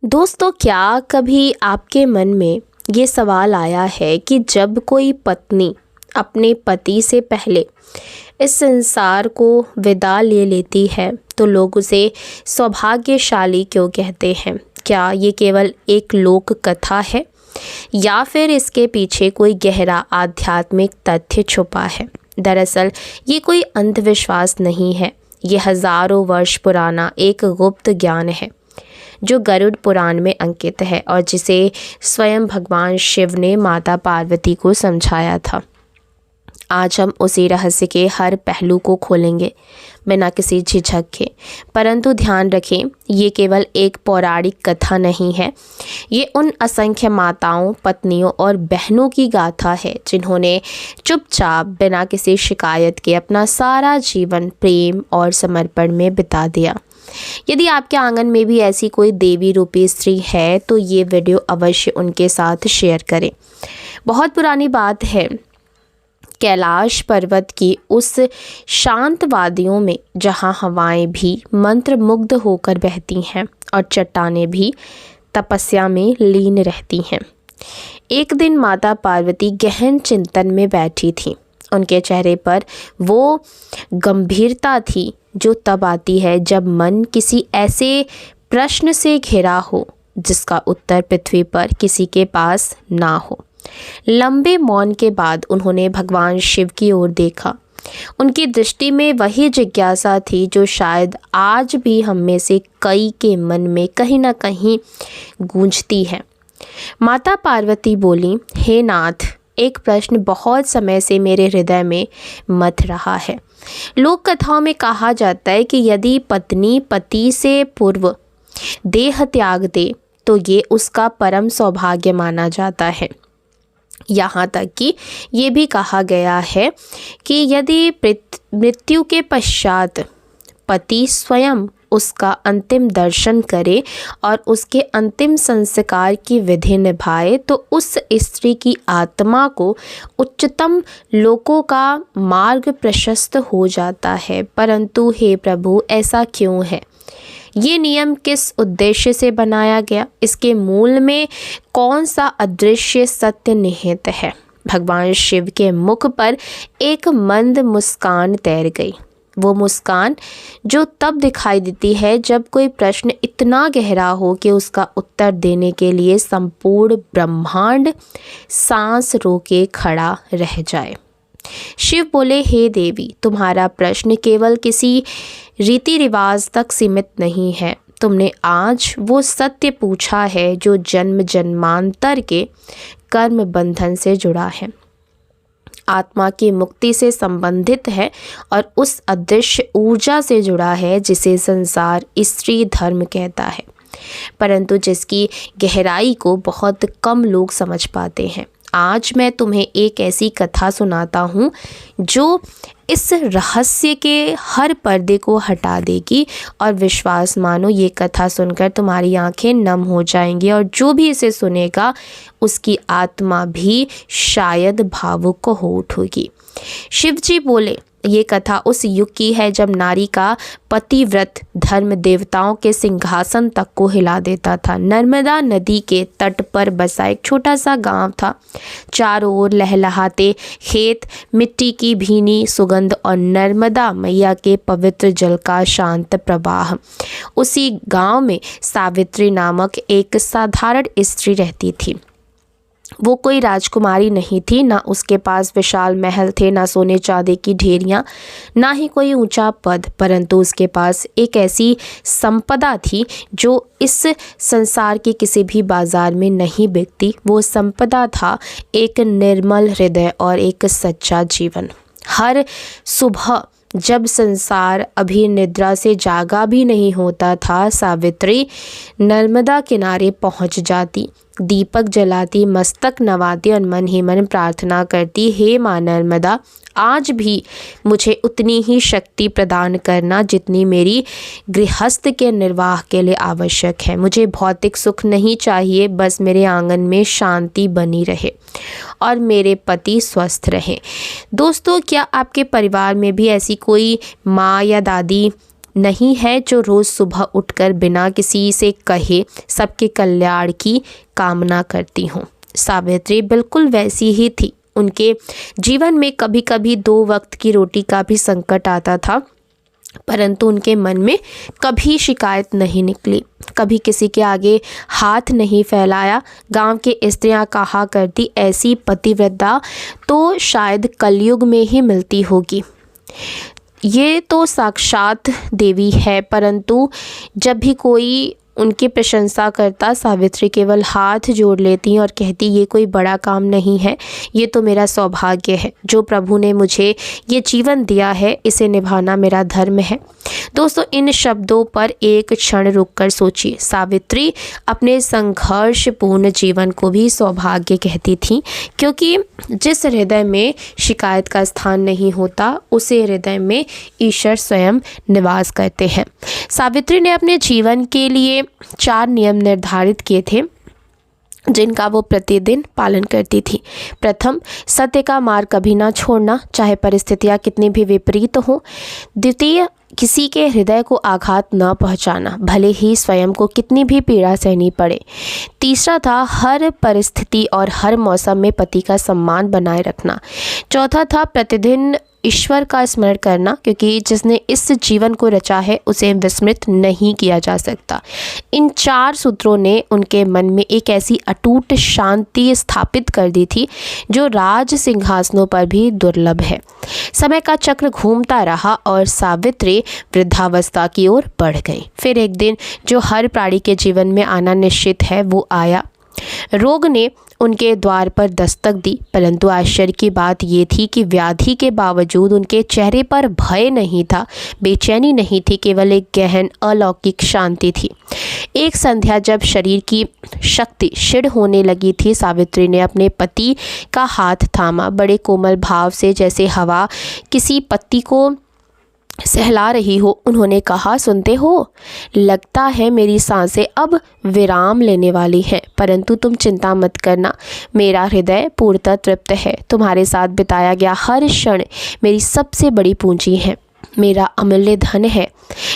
दोस्तों, क्या कभी आपके मन में ये सवाल आया है कि जब कोई पत्नी अपने पति से पहले इस संसार को विदा ले लेती है तो लोग उसे सौभाग्यशाली क्यों कहते हैं? क्या ये केवल एक लोक कथा है या फिर इसके पीछे कोई गहरा आध्यात्मिक तथ्य छुपा है? दरअसल ये कोई अंधविश्वास नहीं है, ये हजारों वर्ष पुराना एक गुप्त ज्ञान है जो गरुड़ पुराण में अंकित है और जिसे स्वयं भगवान शिव ने माता पार्वती को समझाया था। आज हम उसी रहस्य के हर पहलू को खोलेंगे बिना किसी झिझक के। परंतु ध्यान रखें, ये केवल एक पौराणिक कथा नहीं है, ये उन असंख्य माताओं, पत्नियों और बहनों की गाथा है जिन्होंने चुपचाप बिना किसी शिकायत के अपना सारा जीवन प्रेम और समर्पण में बिता दिया। यदि आपके आंगन में भी ऐसी कोई देवी रूपी स्त्री है तो ये वीडियो अवश्य उनके साथ शेयर करें। बहुत पुरानी बात है, कैलाश पर्वत की उस शांत वादियों में जहाँ हवाएं भी मंत्रमुग्ध होकर बहती हैं और चट्टानें भी तपस्या में लीन रहती हैं, एक दिन माता पार्वती गहन चिंतन में बैठी थीं। उनके चेहरे पर वो गंभीरता थी जो तब आती है जब मन किसी ऐसे प्रश्न से घिरा हो जिसका उत्तर पृथ्वी पर किसी के पास ना हो। लंबे मौन के बाद उन्होंने भगवान शिव की ओर देखा। उनकी दृष्टि में वही जिज्ञासा थी जो शायद आज भी हम में से कई के मन में कहीं ना कहीं गूंजती है। माता पार्वती बोली, हे नाथ, एक प्रश्न बहुत समय से मेरे हृदय में मथ रहा है। लोक कथाओं में कहा जाता है कि यदि पत्नी पति से पूर्व देह त्याग दे तो ये उसका परम सौभाग्य माना जाता है। यहाँ तक कि ये भी कहा गया है कि यदि मृत्यु के पश्चात पति स्वयं उसका अंतिम दर्शन करे और उसके अंतिम संस्कार की विधि निभाए तो उस स्त्री की आत्मा को उच्चतम लोकों का मार्ग प्रशस्त हो जाता है। परंतु हे प्रभु, ऐसा क्यों है? ये नियम किस उद्देश्य से बनाया गया? इसके मूल में कौन सा अदृश्य सत्य निहित है? भगवान शिव के मुख पर एक मंद मुस्कान तैर गई, वो मुस्कान जो तब दिखाई देती है जब कोई प्रश्न इतना गहरा हो कि उसका उत्तर देने के लिए संपूर्ण ब्रह्मांड सांस रोके खड़ा रह जाए। शिव बोले, हे देवी, तुम्हारा प्रश्न केवल किसी रीति रिवाज तक सीमित नहीं है। तुमने आज वो सत्य पूछा है जो जन्म जन्मांतर के कर्म बंधन से जुड़ा है, आत्मा की मुक्ति से संबंधित है और उस अदृश्य ऊर्जा से जुड़ा है जिसे संसार स्त्री धर्म कहता है, परंतु जिसकी गहराई को बहुत कम लोग समझ पाते हैं। आज मैं तुम्हें एक ऐसी कथा सुनाता हूँ जो इस रहस्य के हर पर्दे को हटा देगी और विश्वास मानो, ये कथा सुनकर तुम्हारी आंखें नम हो जाएंगी और जो भी इसे सुनेगा उसकी आत्मा भी शायद भावुक हो उठेगी। शिव जी बोले, ये कथा उस युग की है जब नारी का पतिव्रत धर्म देवताओं के सिंहासन तक को हिला देता था। नर्मदा नदी के तट पर बसा एक छोटा सा गांव था। चारों ओर लहलहाते खेत, मिट्टी की भीनी सुगंध और नर्मदा मैया के पवित्र जल का शांत प्रवाह। उसी गांव में सावित्री नामक एक साधारण स्त्री रहती थी। वो कोई राजकुमारी नहीं थी, ना उसके पास विशाल महल थे, ना सोने चांदी की ढेरियां, ना ही कोई ऊंचा पद, परंतु उसके पास एक ऐसी संपदा थी जो इस संसार के किसी भी बाजार में नहीं बिकती। वो संपदा था एक निर्मल हृदय और एक सच्चा जीवन। हर सुबह जब संसार अभी निद्रा से जागा भी नहीं होता था, सावित्री नर्मदा किनारे पहुंच जाती, दीपक जलाती, मस्तक नवाती और मन ही मन प्रार्थना करती, हे माँ नर्मदा, आज भी मुझे उतनी ही शक्ति प्रदान करना जितनी मेरी गृहस्थ के निर्वाह के लिए आवश्यक है। मुझे भौतिक सुख नहीं चाहिए, बस मेरे आंगन में शांति बनी रहे और मेरे पति स्वस्थ रहें। दोस्तों, क्या आपके परिवार में भी ऐसी कोई माँ या दादी नहीं है जो रोज़ सुबह उठकर बिना किसी से कहे सबके कल्याण की कामना करती हूँ। सावित्री बिल्कुल वैसी ही थी। उनके जीवन में कभी कभी 2 वक्त की रोटी का भी संकट आता था, परंतु उनके मन में कभी शिकायत नहीं निकली, कभी किसी के आगे हाथ नहीं फैलाया। गांव के स्त्रियां कहा करती, ऐसी पतिव्रता तो शायद कलयुग में ही मिलती होगी। ये तो साक्षात देवी है। परंतु जब भी कोई उनकी प्रशंसा करता, सावित्री केवल हाथ जोड़ लेती और कहती, ये कोई बड़ा काम नहीं है, ये तो मेरा सौभाग्य है। जो प्रभु ने मुझे ये जीवन दिया है, इसे निभाना मेरा धर्म है। दोस्तों, इन शब्दों पर एक क्षण रुककर सोचिए। सावित्री अपने संघर्षपूर्ण जीवन को भी सौभाग्य कहती थी, क्योंकि जिस हृदय में शिकायत का स्थान नहीं होता, उसे हृदय में ईश्वर स्वयं निवास करते हैं। सावित्री ने अपने जीवन के लिए 4 नियम निर्धारित किए थे, जिनका वो प्रतिदिन पालन करती थी। प्रथम, सत्य का मार्ग कभी ना छोड़ना, चाहे परिस्थितियाँ कितनी भी विपरीत हो। द्वितीय, किसी के हृदय को आघात न पहुंचाना, भले ही स्वयं को कितनी भी पीड़ा सहनी पड़े। तीसरा था, हर परिस्थिति और हर मौसम में पति का सम्मान बनाए रखना। चौथा था, प्रतिदिन ईश्वर का स्मरण करना, क्योंकि जिसने इस जीवन को रचा है उसे विस्मृत नहीं किया जा सकता। इन 4 सूत्रों ने उनके मन में एक ऐसी अटूट शांति स्थापित कर दी थी जो राज सिंहासनों पर भी दुर्लभ है। समय का चक्र घूमता रहा और सावित्री वृद्धावस्था की ओर बढ़ गई। फिर एक दिन जो हर प्राणी के जीवन में आना निश्चित है, वो आया। रोग ने उनके द्वार पर दस्तक दी, परंतु आश्चर्य की बात ये थी कि व्याधि के बावजूद उनके चेहरे पर भय नहीं था, बेचैनी नहीं थी, केवल एक गहन अलौकिक शांति थी। एक संध्या जब शरीर की शक्ति क्षीण होने लगी थी, सावित्री ने अपने पति का हाथ थामा। बड़े कोमल भाव से, जैसे हवा किसी पत्ती को सहला रही हो, उन्होंने कहा, सुनते हो, लगता है मेरी सांसें अब विराम लेने वाली हैं, परंतु तुम चिंता मत करना, मेरा हृदय पूर्णतः तृप्त है। तुम्हारे साथ बिताया गया हर क्षण मेरी सबसे बड़ी पूंजी है, मेरा अमूल्य धन है।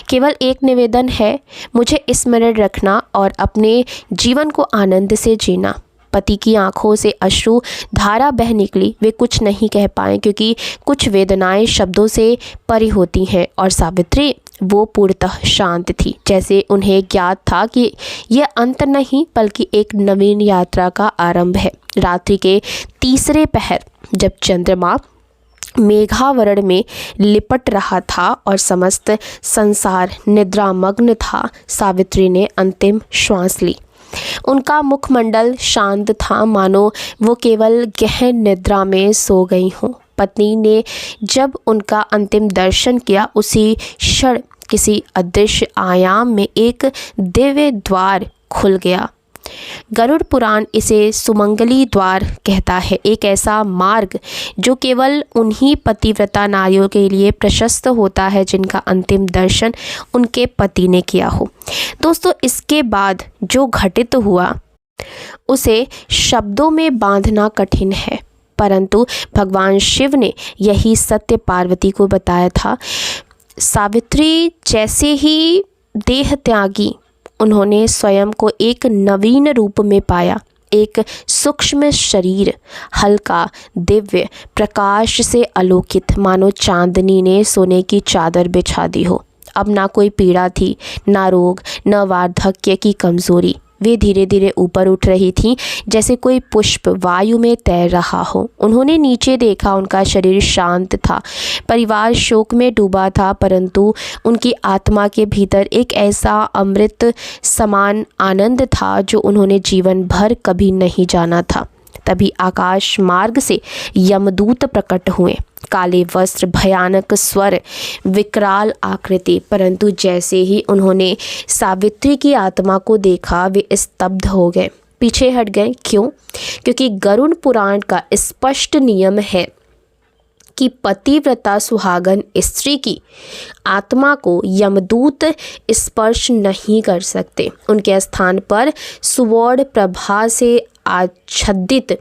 केवल एक निवेदन है, मुझे स्मरण रखना और अपने जीवन को आनंद से जीना। पति की आंखों से अश्रु धारा बह निकली। वे कुछ नहीं कह पाए, क्योंकि कुछ वेदनाएं शब्दों से परी होती हैं, और सावित्री वो पूर्णतः शांत थी, जैसे उन्हें ज्ञात था कि यह अंत नहीं बल्कि एक नवीन यात्रा का आरंभ है। रात्रि के तीसरे पहर, जब चंद्रमा मेघावरण में लिपट रहा था और समस्त संसार निद्रामग्न था, सावित्री ने अंतिम श्वास ली। उनका मुखमंडल शांत था, मानो वो केवल गहन निद्रा में सो गई हों। पत्नी ने जब उनका अंतिम दर्शन किया, उसी क्षण किसी अदृश्य आयाम में एक दिव्य द्वार खुल गया। गरुड़ पुराण इसे सुमंगली द्वार कहता है, एक ऐसा मार्ग जो केवल उन्हीं पतिव्रता नारियों के लिए प्रशस्त होता है जिनका अंतिम दर्शन उनके पति ने किया हो। दोस्तों, इसके बाद जो घटित हुआ उसे शब्दों में बांधना कठिन है, परंतु भगवान शिव ने यही सत्य पार्वती को बताया था। सावित्री जैसे ही देह त्यागी, उन्होंने स्वयं को एक नवीन रूप में पाया। एक सूक्ष्म शरीर, हल्का, दिव्य, प्रकाश से आलोकित, मानो चांदनी ने सोने की चादर बिछा दी हो। अब ना कोई पीड़ा थी, ना रोग, न वार्धक्य की कमजोरी। वे धीरे धीरे ऊपर उठ रही थीं, जैसे कोई पुष्प वायु में तैर रहा हो। उन्होंने नीचे देखा, उनका शरीर शांत था, परिवार शोक में डूबा था, परंतु उनकी आत्मा के भीतर एक ऐसा अमृत समान आनंद था जो उन्होंने जीवन भर कभी नहीं जाना था। तभी आकाश मार्ग से यमदूत प्रकट हुए, काले वस्त्र, भयानक स्वर, विकराल आकृति। परंतु जैसे ही उन्होंने सावित्री की आत्मा को देखा, वे स्तब्ध हो गए, पीछे हट गए। क्यों? क्योंकि गरुड़ पुराण का स्पष्ट नियम है कि पतिव्रता सुहागन स्त्री की आत्मा को यमदूत स्पर्श नहीं कर सकते। उनके स्थान पर सुवर्ण प्रभा से आच्छादित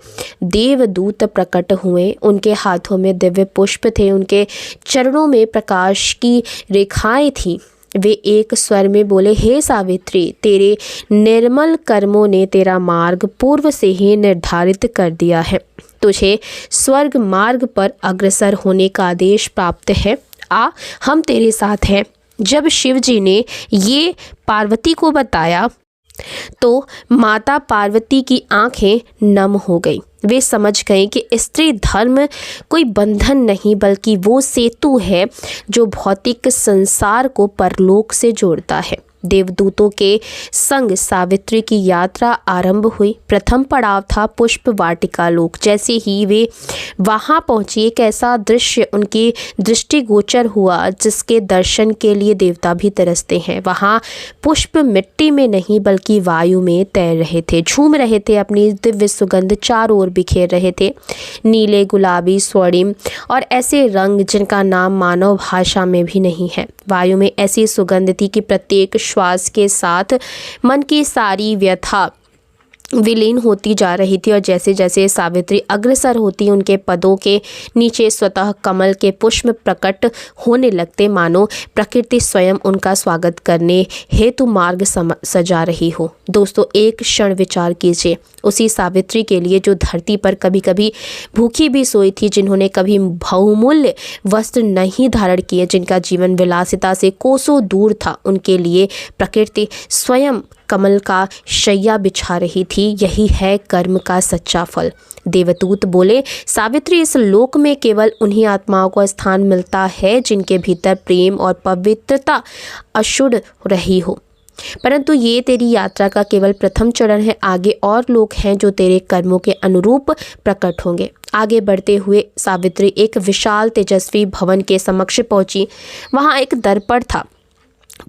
देवदूत प्रकट हुए। उनके हाथों में दिव्य पुष्प थे, उनके चरणों में प्रकाश की रेखाएं थीं। वे एक स्वर में बोले, हे सावित्री, तेरे निर्मल कर्मों ने तेरा मार्ग पूर्व से ही निर्धारित कर दिया है। तुझे स्वर्ग मार्ग पर अग्रसर होने का आदेश प्राप्त है। आ, हम तेरे साथ हैं। जब शिव जी ने ये पार्वती को बताया तो माता पार्वती की आंखें नम हो गई। वे समझ गए कि स्त्री धर्म कोई बंधन नहीं बल्कि वो सेतु है जो भौतिक संसार को परलोक से जोड़ता है। देवदूतों के संग सावित्री की यात्रा आरंभ हुई। प्रथम पड़ाव था पुष्प वाटिका लोक। जैसे ही वे वहां पहुंची, एक ऐसा दृश्य उनकी दृष्टिगोचर हुआ जिसके दर्शन के लिए देवता भी तरसते हैं। वहां पुष्प मिट्टी में नहीं बल्कि वायु में तैर रहे थे, झूम रहे थे, अपनी दिव्य सुगंध चारों ओर बिखेर रहे थे। नीले, गुलाबी, स्वर्णिम और ऐसे रंग जिनका नाम मानव भाषा में भी नहीं है। वायु में ऐसी सुगंध थी कि प्रत्येक श्वास के साथ मन की सारी व्यथा विलीन होती जा रही थी और जैसे जैसे सावित्री अग्रसर होती उनके पदों के नीचे स्वतः कमल के पुष्प प्रकट होने लगते, मानो प्रकृति स्वयं उनका स्वागत करने हेतु मार्ग सजा रही हो। दोस्तों, एक क्षण विचार कीजिए उसी सावित्री के लिए जो धरती पर कभी कभी भूखी भी सोई थी, जिन्होंने कभी बहुमूल्य वस्त्र नहीं धारण किए, जिनका जीवन विलासिता से कोसों दूर था। उनके लिए प्रकृति स्वयं कमल का शैया बिछा रही थी। यही है कर्म का सच्चा फल। देवदूत बोले, सावित्री, इस लोक में केवल उन्हीं आत्माओं को स्थान मिलता है जिनके भीतर प्रेम और पवित्रता अशुद्ध रही हो। परंतु ये तेरी यात्रा का केवल प्रथम चरण है। आगे और लोग हैं जो तेरे कर्मों के अनुरूप प्रकट होंगे। आगे बढ़ते हुए सावित्री एक विशाल तेजस्वी भवन के समक्ष पहुंची। वहां एक दर्पण था,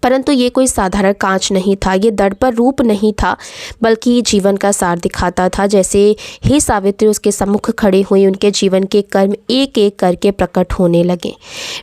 परंतु ये कोई साधारण कांच नहीं था। ये दर्पण रूप नहीं था बल्कि जीवन का सार दिखाता था। जैसे ही सावित्री उसके सम्मुख खड़ी हुई, उनके जीवन के कर्म एक एक करके प्रकट होने लगे।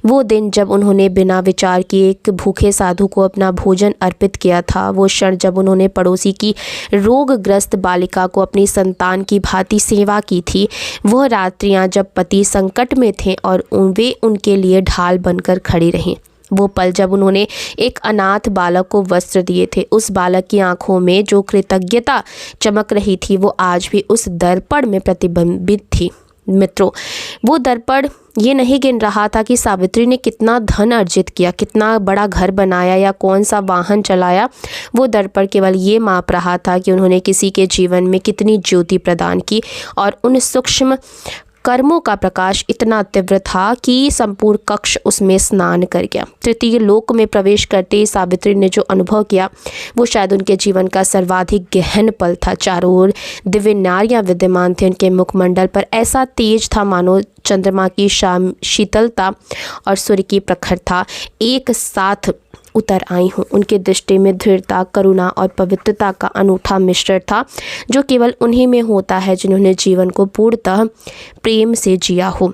वो दिन जब उन्होंने बिना विचार किए एक भूखे साधु को अपना भोजन अर्पित किया था, वो क्षण जब उन्होंने पड़ोसी की रोगग्रस्त बालिका को अपनी संतान की भांति सेवा की थी, वह रात्रियां जब पति संकट में थे और वे उनके लिए ढाल बनकर खड़ी रहीं, वो पल जब उन्होंने एक अनाथ बालक को वस्त्र दिए थे। उस बालक की आंखों में जो कृतज्ञता चमक रही थी वो आज भी उस दर्पण में प्रतिबिंबित थी। मित्रों, वो दर्पण ये नहीं गिन रहा था कि सावित्री ने कितना धन अर्जित किया, कितना बड़ा घर बनाया या कौन सा वाहन चलाया। वो दर्पण केवल ये माप रहा था कि उन्होंने किसी के जीवन में कितनी ज्योति प्रदान की और उन सूक्ष्म कर्मों का प्रकाश इतना तीव्र था कि संपूर्ण कक्ष उसमें स्नान कर गया। तृतीय लोक में प्रवेश करते ही सावित्री ने जो अनुभव किया वो शायद उनके जीवन का सर्वाधिक गहन पल था। चारों ओर दिव्य नारियां विद्यमान थे। उनके मुखमंडल पर ऐसा तेज था मानो चंद्रमा की शाम शीतलता और सूर्य की प्रखरता एक साथ उतर आई हूँ। उनकी दृष्टि में दृढ़ता, करुणा और पवित्रता का अनूठा मिश्रण था जो केवल उन्हीं में होता है जिन्होंने जीवन को पूर्णतः प्रेम से जिया हो।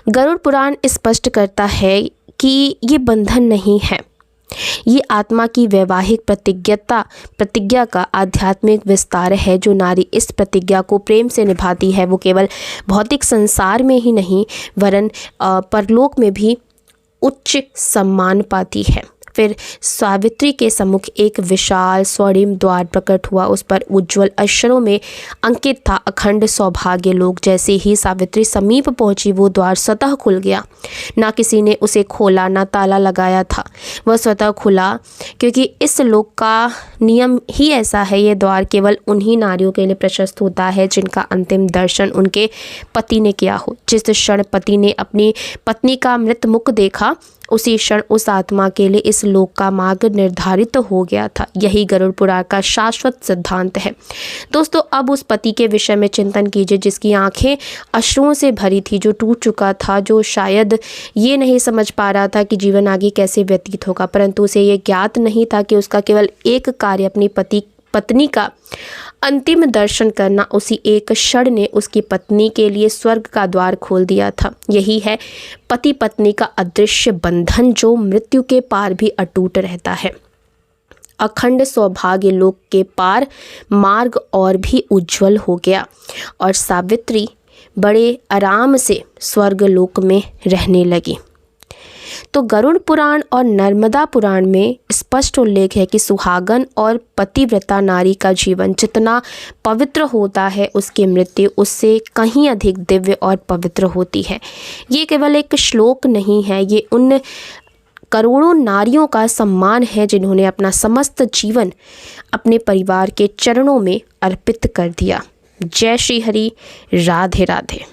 गरुड़ पुराण स्पष्ट करता है कि ये बंधन नहीं है, ये आत्मा की वैवाहिक प्रतिज्ञा का आध्यात्मिक विस्तार है। जो नारी इस प्रतिज्ञा को प्रेम से निभाती है वो केवल भौतिक संसार में ही नहीं वरन परलोक में भी उच्च सम्मान पाती है। फिर सावित्री के सम्मुख एक विशाल स्वर्णिम द्वार प्रकट हुआ। उस पर उज्ज्वल अक्षरों में अंकित था, अखंड सौभाग्य लोक। जैसे ही सावित्री समीप पहुंची वो द्वार स्वतः खुल गया। ना किसी ने उसे खोला, ना ताला लगाया था, वह स्वतः खुला क्योंकि इस लोक का नियम ही ऐसा है। ये द्वार केवल उन्हीं नारियों के लिए प्रशस्त होता है जिनका अंतिम दर्शन उनके पति ने किया हो। जिस क्षण पति ने अपनी पत्नी का मृत मुख देखा उसी क्षण उस आत्मा के लिए इस लोक का मार्ग निर्धारित हो गया था। यही गरुड़ पुराण का शाश्वत सिद्धांत है। दोस्तों, अब उस पति के विषय में चिंतन कीजिए जिसकी आंखें अश्रुओं से भरी थी, जो टूट चुका था, जो शायद ये नहीं समझ पा रहा था कि जीवन आगे कैसे व्यतीत होगा, परंतु उसे ये ज्ञात नहीं था कि उसका केवल एक कार्य अपनी पत्नी का अंतिम दर्शन करना उसी एक क्षण ने उसकी पत्नी के लिए स्वर्ग का द्वार खोल दिया था। यही है पति पत्नी का अदृश्य बंधन जो मृत्यु के पार भी अटूट रहता है। अखंड सौभाग्य लोक के पार मार्ग और भी उज्जवल हो गया और सावित्री बड़े आराम से स्वर्ग लोक में रहने लगी। तो गरुड़ पुराण और नर्मदा पुराण में स्पष्ट उल्लेख है कि सुहागन और पतिव्रता नारी का जीवन जितना पवित्र होता है, उसकी मृत्यु उससे कहीं अधिक दिव्य और पवित्र होती है। ये केवल एक श्लोक नहीं है, ये उन करोड़ों नारियों का सम्मान है जिन्होंने अपना समस्त जीवन अपने परिवार के चरणों में अर्पित कर दिया। जय श्री हरि, राधे राधे।